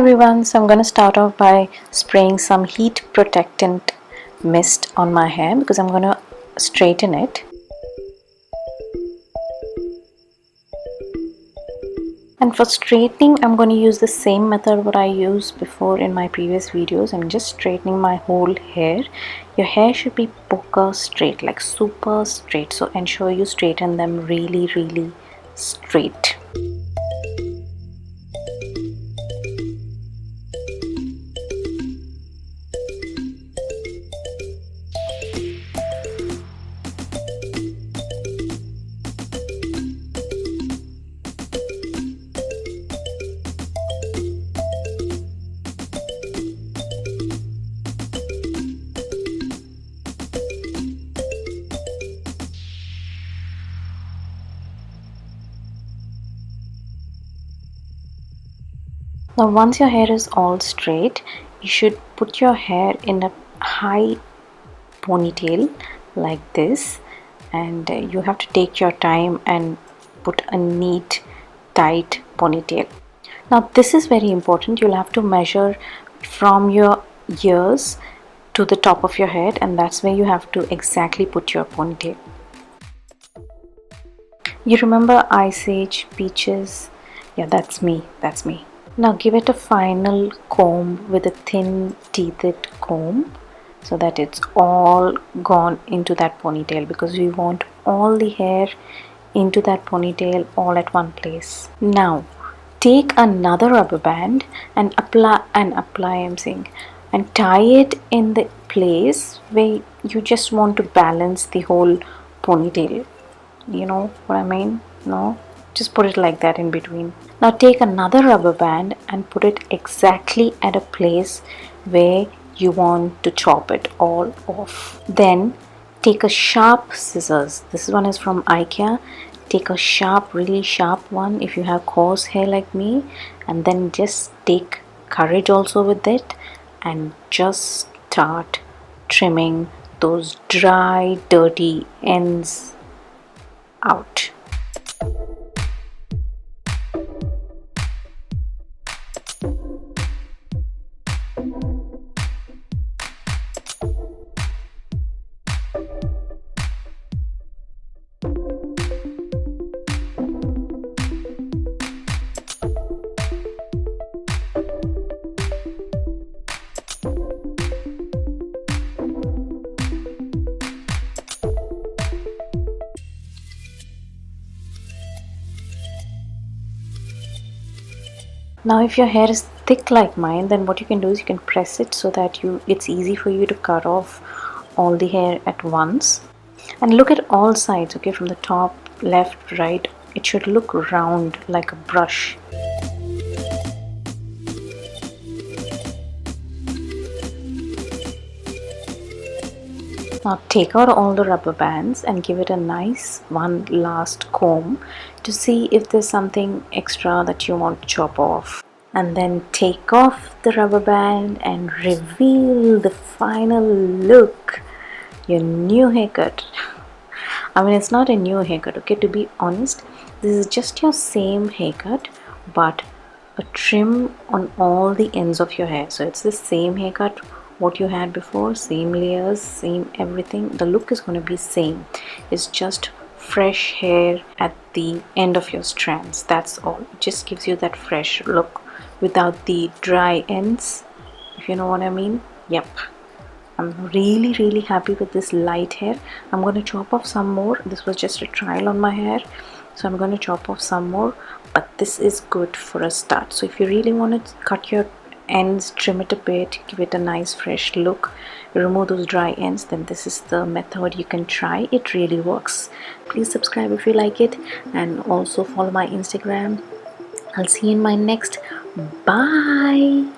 everyone, so I'm going to start off by spraying some heat protectant mist on my hair because I'm going to straighten it. And for straightening, I'm going to use the same method what I used before in my previous videos. I'm just straightening my whole hair. Your hair should be poker straight, like super straight, so ensure you straighten them really straight. Now once your hair is all straight, you should put your hair in a high ponytail like this, and you have to take your time and put a neat tight ponytail. Now this is very important. You'll have to measure from your ears to the top of your head, and that's where you have to exactly put your ponytail. You remember Ice Age, Peaches? Yeah, that's me. Now give it a final comb with a thin teethed comb so that it's all gone into that ponytail, because we want all the hair into that ponytail all at one place. Now take another rubber band and and tie it in the place where you just want to balance the whole ponytail. You know what I mean? No? Just put it like that in between. Now take another rubber band and put it exactly at a place where you want to chop it all off. Then take a sharp scissors. This one is from IKEA. Take a sharp, really sharp one if you have coarse hair like me, and then just take courage also with it and just start trimming those dry, dirty ends out. Now if your hair is thick like mine, then what you can do is you can press it so that it's easy for you to cut off all the hair at once. And look at all sides, okay, from the top, left, right. It should look round like a brush. Now take out all the rubber bands and give it a nice one last comb to see if there's something extra that you want to chop off. And then take off the rubber band and reveal the final look. Your new haircut. I mean, it's not a new haircut, okay, to be honest. This is just your same haircut, but a trim on all the ends of your hair. So it's the same haircut what you had before, same layers, same everything. The look is going to be same. It's just fresh hair at the end of your strands. That's all. It just gives you that fresh look without the dry ends, if you know what I mean. Yep, I'm really happy with this light hair. I'm going to chop off some more. This was just a trial on my hair, so I'm going to chop off some more, but this is good for a start. So if you really want to cut your ends, trim it a bit, give it a nice fresh look, remove those dry ends, then this is the method you can try. It really works. Please subscribe if you like it, and also follow my Instagram. I'll see you in my next. Bye.